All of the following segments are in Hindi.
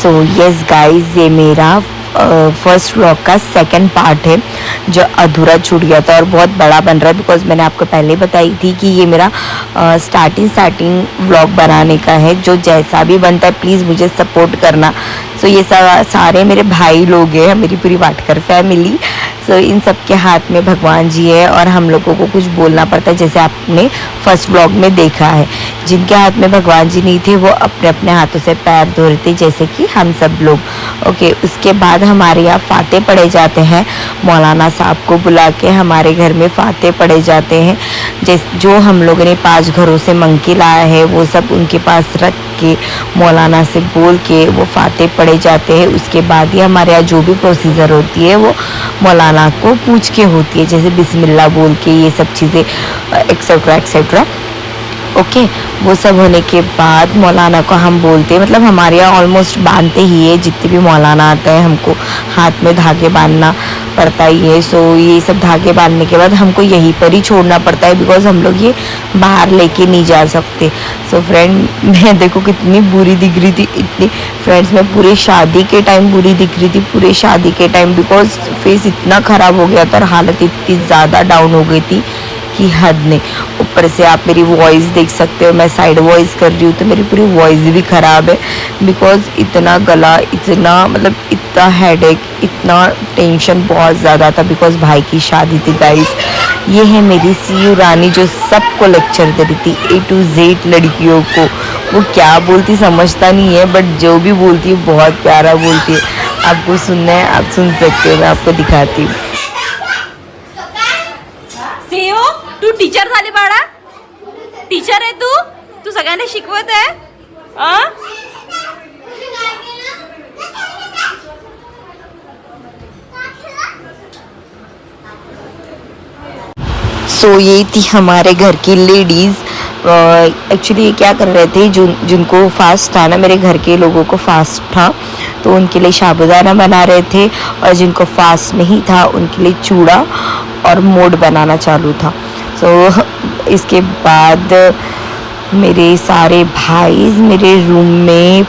सो यस गाइस, ये मेरा फर्स्ट व्लॉग का सेकंड पार्ट है जो अधूरा छूट गया था और बहुत बड़ा बन रहा है बिकॉज मैंने आपको पहले बताई थी कि ये मेरा स्टार्टिंग व्लॉग बनाने का है। जो जैसा भी बनता है प्लीज़ मुझे सपोर्ट करना। सो ये सारे मेरे भाई लोग हैं, मेरी पूरी वाटकर फैमिली। सो इन सब के हाथ में भगवान जी है और हम लोगों को कुछ बोलना पड़ता है, जैसे आपने फर्स्ट व्लॉग में देखा है। जिनके हाथ में भगवान जी नहीं थे वो अपने अपने हाथों से पैर धो रहे थे, जैसे कि हम सब लोग। ओके, उसके बाद हमारे यहाँ फाते पढ़े जाते हैं। मौलाना साहब को बुला के हमारे घर में फाते पढ़े जाते हैं। जो हम लोगों ने 5 घरों से मंकी लाया है वो सब उनके पास रख के मौलाना से बोल के वो फाते पढ़े जाते हैं। उसके बाद ही हमारे यहाँ जो भी प्रोसीजर होती है वो मौलाना को पूछ के होती है, जैसे बिस्मिल्लाह बोल के ये सब चीज़ें एक्सेट्रा एक्सेट्रा। ओके, वो सब होने के बाद मौलाना को हम बोलते हैं, मतलब हमारे यहाँ ऑलमोस्ट बांधते ही है। जितने भी मौलाना आते हैं हमको हाथ में धागे बांधना पड़ता ही है। सो ये सब धागे बांधने के बाद हमको यहीं पर ही छोड़ना पड़ता है बिकॉज हम लोग ये बाहर लेके नहीं जा सकते। सो फ्रेंड, मैं देखो कितनी बुरी दिख रही थी, इतनी फ्रेंड्स मैं पूरे शादी के टाइम बुरी दिख रही थी, पूरे शादी के टाइम बिकॉज फेस इतना ख़राब हो गया था और हालत इतनी ज़्यादा डाउन हो गई थी कि हद नहीं। ऊपर से आप मेरी वॉइस देख सकते हो, मैं साइड वॉइस कर रही हूँ तो मेरी पूरी वॉइस भी ख़राब है बिकॉज इतना गला, इतना मतलब इतना हेडेक, इतना टेंशन बहुत ज़्यादा था बिकॉज भाई की शादी थी गाइस। ये है मेरी सीयू रानी जो सबको लेक्चर दे रही थी A to Z लड़कियों को। वो क्या बोलती समझता नहीं है बट जो भी बोलती है बहुत प्यारा बोलती है। आपको सुनना है आप सुन सकते हो, मैं आपको दिखाती हूँ। तू टीचर झाली बाळा, टीचर आहे तू सगळ्यांना शिकवत आहे। सो ये थी हमारे घर की लेडीज़। एक्चुअली ये क्या कर रहे थे, जिनको फास्ट था ना, मेरे घर के लोगों को फास्ट था तो उनके लिए साबूदाना बना रहे थे और जिनको फास्ट नहीं था उनके लिए चूड़ा और मोड बनाना चालू था। सो इसके बाद मेरे सारे भाई मेरे रूम में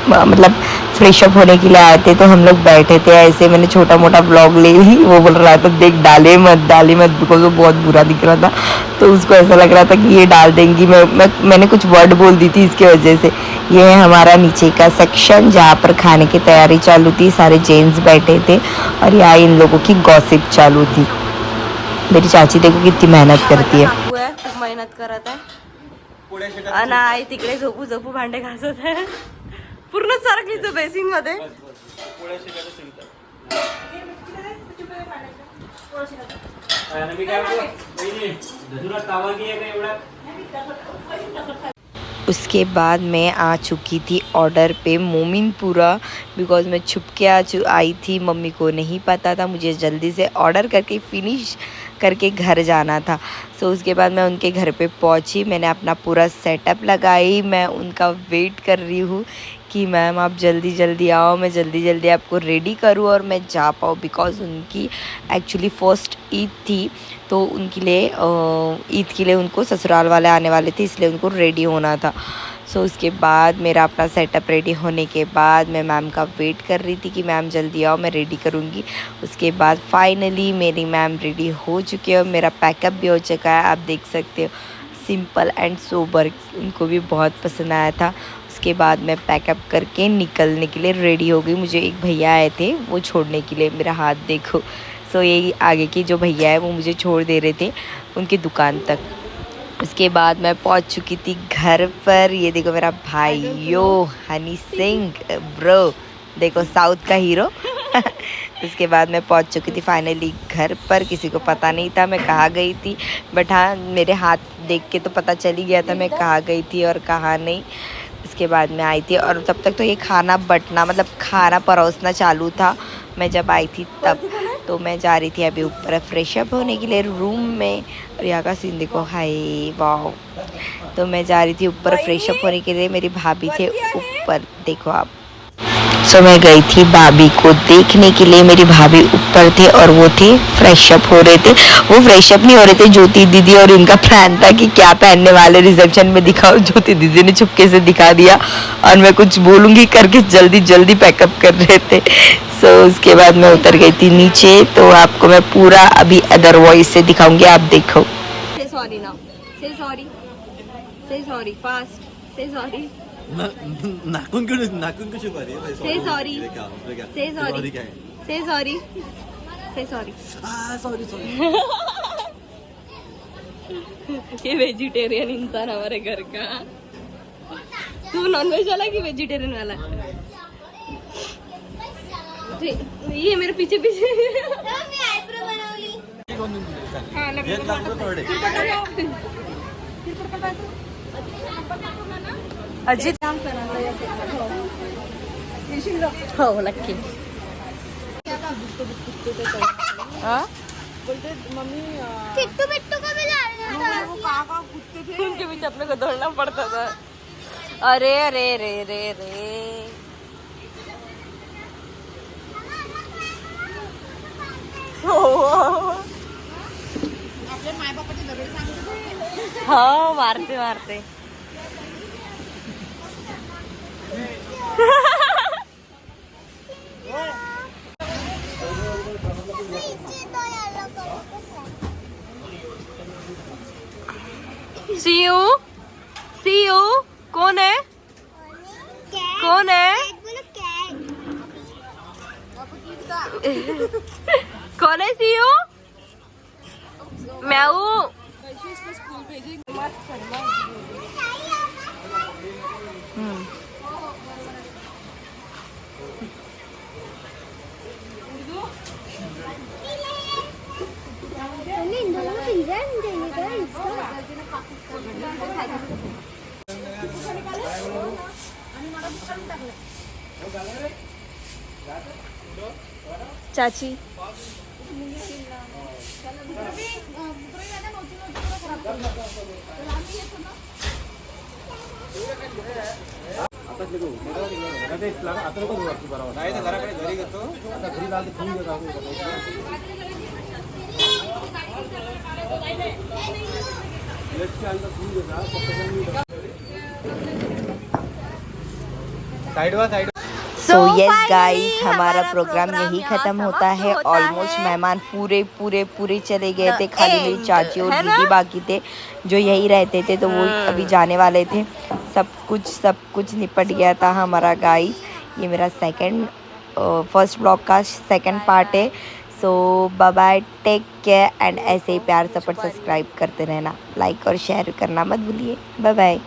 मतलब फ्रेश अप होने के लिए आए थे तो हम लोग बैठे थे ऐसे। मैंने छोटा मोटा ब्लॉग ले ली। वो बोल रहा था देख डाले मत बिकॉज वो बहुत बुरा दिख रहा था तो उसको ऐसा लग रहा था कि ये डाल देंगी। मैंने कुछ वर्ड बोल दी थी इसके वजह से। ये है हमारा नीचे का सेक्शन जहाँ पर खाने की तैयारी चालू थी, सारे जेंट्स बैठे थे और यहाँ इन लोगों की गॉसिप चालू थी। मेरी चाची देखो कितनी मेहनत करती है। खूप मेहनत करत आहे आणि आई तिकडे झोपू झोपू भांडे घासत आहे। पूर्ण सारखली तो बेसिन मध्ये। उसके बाद मैं आ चुकी थी ऑर्डर पे मोमिनपुरा बिकॉज मैं छुप के आई थी, मम्मी को नहीं पता था, मुझे जल्दी से ऑर्डर करके फिनिश करके घर जाना था। सो उसके बाद मैं उनके घर पे पहुंची, मैंने अपना पूरा सेटअप लगाई, मैं उनका वेट कर रही हूँ कि मैम आप जल्दी जल्दी आओ, मैं जल्दी जल्दी आपको रेडी करूँ और मैं जा पाऊँ बिकॉज़ उनकी एक्चुअली फर्स्ट ईद थी तो उनके लिए ईद के लिए उनको ससुराल वाले आने वाले थे इसलिए उनको रेडी होना था। सो उसके बाद मेरा अपना सेटअप रेडी होने के बाद मैं मैम का वेट कर रही थी कि मैम जल्दी आओ मैं रेडी करूँगी। उसके बाद फाइनली मेरी मैम रेडी हो चुकी है और मेरा पैकअप भी हो चुका है, आप देख सकते हो, सिंपल एंड सोबर, उनको भी बहुत पसंद आया था। उसके बाद मैं पैकअप करके निकलने के लिए रेडी हो गई। मुझे एक भैया आए थे वो छोड़ने के लिए, मेरा हाथ देखो। सो ये आगे की जो भैया है वो मुझे छोड़ दे रहे थे उनकी दुकान तक। उसके बाद मैं पहुंच चुकी थी घर पर। ये देखो मेरा भाईयो हनी सिंह ब्रो, देखो साउथ का हीरो। उसके बाद मैं पहुंच चुकी थी फाइनली घर पर। किसी को पता नहीं था मैं कहाँ गई थी बट हाँ मेरे हाथ देख के तो पता चल ही गया था मैं कहाँ गई थी और कहाँ नहीं। उसके बाद मैं आई थी और तब तक तो ये खाना बटना मतलब खाना परोसना चालू था मैं जब आई थी तब। तो मैं जा रही थी अभी ऊपर फ्रेश अप होने के लिए रूम में और यहाँ का सीन देखो, हाय वाह। तो मैं जा रही थी ऊपर फ्रेश अप होने के लिए, मेरी भाभी थे ऊपर, देखो आप। सो मैं गई थी भाभी को देखने के लिए। मेरी भाभी ऊपर थे और वो थे फ्रेश अप हो रहे थे। वो फ्रेश अप नहीं हो रहे थे, ज्योति दीदी और इनका प्लान था कि क्या पहनने वाले रिसेप्शन में दिखाओ। ज्योति दीदी ने चुपके से दिखा दिया और मैं कुछ बोलूँगी करके जल्दी जल्दी पैकअप कर रहे थे। सो उसके बाद मैं उतर गई थी नीचे, तो आपको मैं पूरा अभी अदर वॉइस से दिखाऊंगी, आप देखो। Say sorry now. Say sorry. Say sorry fast. Say sorry. नाखून क्यों छुपा रही है? Say sorry. Say sorry. Sorry क्या है? Say sorry. Say sorry. Sorry sorry. ये वेजिटेरियन इंसान हमारे घर का। तू नॉनवेज वाला कि वेजिटेरियन वाला? ये मेरे पीछे पीछे। अजित हो नक्की. किट्टू बिट्टू को भी ला रहा उनके बीच अपने को दौड़ना पड़ता था. अरे अरे रे रे रे. हाँ मारते मारते. See you. See you. कौन है? कौन है? कौन है? See you. मैं हूँ. चाची सो यस गाइस, हमारा प्रोग्राम यही खत्म होता है. ऑलमोस्ट मेहमान पूरे पूरे पूरे चले गए थे. खाली मेरी चाची और दीदी बाकी थे जो यही रहते थे, तो वो अभी जाने वाले थे. सब कुछ निपट गया था हमारा गाइस. ये मेरा फर्स्ट ब्लॉग का सेकंड पार्ट है. So bye bye, take care and ऐसे ही प्यार सपोर्ट सब्सक्राइब करते रहना, लाइक और शेयर करना मत भूलिए. Bye bye.